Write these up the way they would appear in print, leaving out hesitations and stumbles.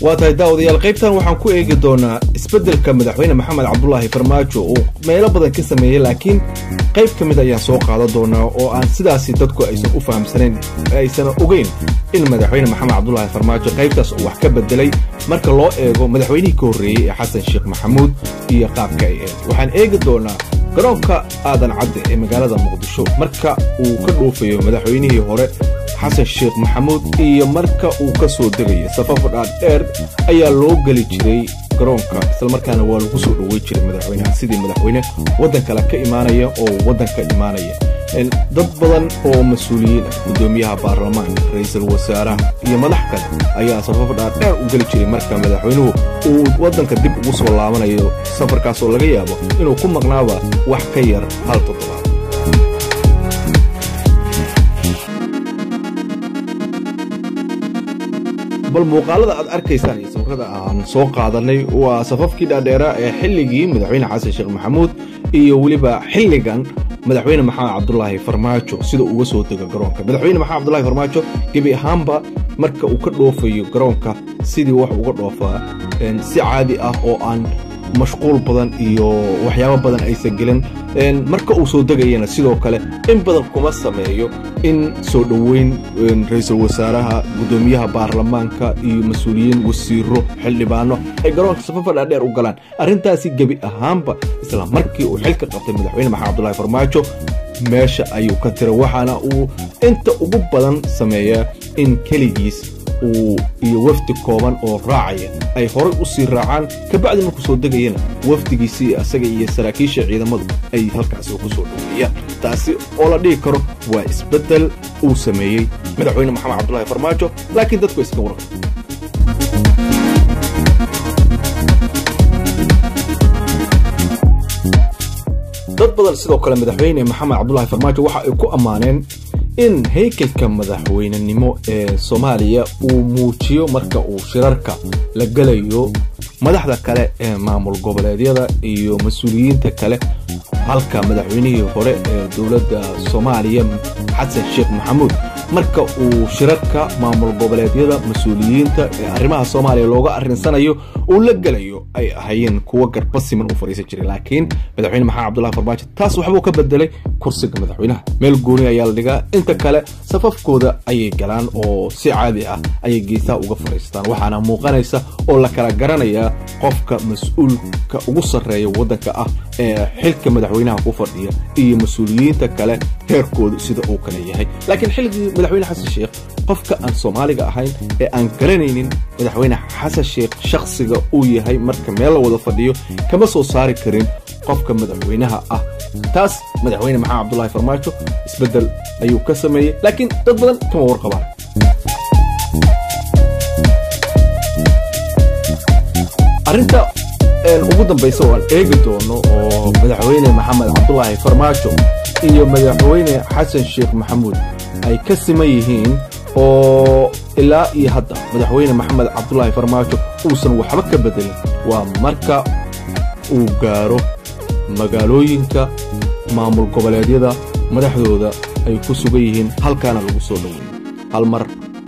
واتاي داوديال qaybtan waxaan ku eegi doonaa isbedelka madaxweyne Maxamed Cabdullaahi Farmaajo oo meelo badan ka sameeyay laakiin qayb kamid ayaa soo qaada doonaa oo aan sidaasi dadku aysan u fahamsaneen aysan ogeyn in madaxweyne Maxamed Cabdullaahi Farmaajo qaybtaas uu wax ka bedelay marka loo eego madaxweynihii ka horeeyay ee Xasan Sheekh Maxamuud iyo qaabka ay waxaan eegi doonaa garoonka aadan cadde ee magaalada Muqdisho marka uu ka dhoofayo madaxweynihii hore حسن الشيخ محمود iyo marka uu ka soo degay safaf dheer ayaa loo gali jiray garoonka isla markaana waa lagu soo dhaweey jiray madaxweynaha sidii madaxweyne wadan kale ka imaanaya oo wadanka imaanaya dad badan oo mas'uuliyiin ah gudoomiyaha baarlamaanka ra'iisul wasaaraha iyo madax kale ayaa safaf dheer u gali jiray marka madaxweynuhu uu wadanka dib ugu soo laabanayo safarkaas oo laga yaabo inuu ku maqnaaba wax ka yar hal toddobaad bal muuqaalada aad arkaysaan iyo sawirada aan soo qaadanay waa safafkii dhaadheera ee xilligii madaxweyne Xasan Sheekh Maxamuud iyo waliba xilligan madaxweyne Maxamed Cabdullaahi Farmaajo sida uu uga soo degay garoonka madaxweyne Maxamed Cabdullaahi Farmaajo gabi ahaanba marka uu ka dhoofayo garoonka sidii wax uga dhoofaa si caadi ah oo aan mashquul badan iyo waxyaabo badan aysan gelin marka uu soo degayna sidoo kale in badan kuma sameeyo in soo dhaweyn ra'iisul wasaaraha gudoomiyaha baarlamaanka iyo mas'uuliyiin wasiiro xildhibaano ay garoonka safafada dheer u galaan arintaasi gabi ahaanba isla markii uu xilka qabtay madaxweyne Maxamed Cabdullaahi Farmaajo meesha ayuu ka tiray waxaana uu inta ugu badan sameeyaa in kaligiis iyo wafdi kooban oo raacaya ay hore u sii raacaan ka bacdi markuu soo degayna wafdigiisii asaga iyo saraakiisha ciidamadu ay halkaas ku soo dhaweeyaan taasi oo la dhigi karo waa isbedel uu sameeyay madaxweyne Maxamed Cabdullaahi Farmaajo laakiin dadku iska warqab dad badan sidoo kale madaxweyne Maxamed Cabdullaahi Farmaajo waxa ay ku amaaneen in haykalka madaxweynenimo ee Soomaaliya uu muujiyo marka uu shirarka la galayo madaxda kale ee maamul goboleedyada iyo mas'uuliyiinta kale halka madaxweynihii hore ee dawladda Soomaaliya Xasan Sheekh Maxamuud marka uu shirarka maamul goboleedyada mas'uuliyiinta ee arrimaha Soomaaliya looga arinsanayo uu la galayo ay ahayeen kuwa garbasiman u fariisan jiray laakiin madaxweyne Maxamed Cabdullaahi Farmaajo taas waxa uu ka bedelay kursiga madaxweynaha meel gooni ayaa la dhigaa inta kale safafkooda ayay galaan oo si caadi ah ayay geesaha uga fariistaan waxaana muuqanaysa oo la kala garanaya qofka mas'uulka ugu sareeya wadanka ah ee xilka madaxweynaha ku fadhiya iyo mas'uuliyiinta kale heerkooda sida uu kala yahay laakiin xilligii madaxweyne Xasan Sheekh qofka aan Soomaaliga ahayn ee aan garanaynin madaxweyne Xasan Sheekh shakhsiga uu yahay marka meel la wada fadhiyo kama soo saari karin qofka madaxweynaha ah taas madaxweyne Maxamed Cabdullaahi Farmaajo isbedel ayuu ka sameeyay laakiin dad badan kama warqabaan arinta ugu dambaysa oo aan eegi doono oo madaxweyne Maxamed Cabdullaahi Farmaajo iyo madaxweyne Xasan Sheekh Maxamuud ay ka siman yihiin oo ilaa iyo hadda madaxweyne Maxamed Cabdullaahi Farmaajo uusan waxba ka bedelin waa marka uu gaaro magaalooyinka maamul goboleedyada madaxdooda ay ku sugan yihiin halkaana lagu soo dhaweeyo hal mar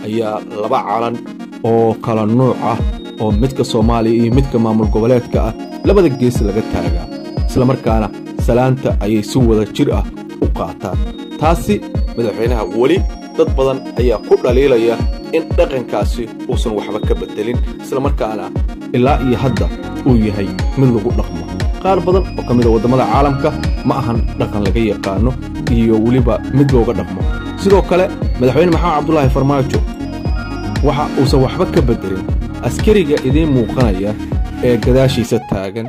ayaa laba calan oo kala nooc ah oo midka Soomaaliya iyo midka maamul goboleedka ah labada gees laga taagaa isla markaana salaanta ayay si wada jir ah u qaataan taasi madaxweynaha wali dad badan ayaa ku dhaliilaya in dhaqankaasi uusan waxba ka bedelin isla markaana ilaa iyo hadda uu yahay mid lagu dhaqmo qaar badan oo kamid ah wadamada caalamka ma ahan dhaqan laga yaqaano iyo waliba mid looga dhaqmo sidoo kale madaxweyne Maxamed Cabdullaahi Farmaajo waxa uusan waxba ka bedelin askariga idin muuqanaya ee gadaashiisa taagan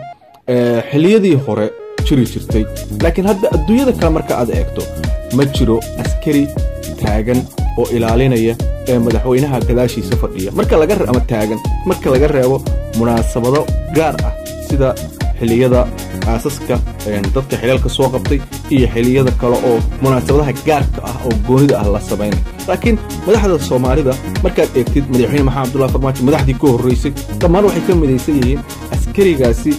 xilliyadii hore jiri jirtay laakiin hadda adduunyada kale marka aad eegto ma jiro askari taagan oo ilaalinaya ee madaxweynaha gadaashiisa fadhiya marka laga reebo taagan marka laga reebo munaasabado gaar ah sida xilliyada aasaska dadka xilalka soo qabtay iyo xilliyada kale oo munaasabadaha gaarka ah oo goonida ah la sameeyay laakiin madaxda Soomaalida markaad eegtid madaxweyne Maxamed Cabdullaahi Farmaajo madaxdii ka horeysay dhammaan waxay ka midaysan yihiin askarigaasi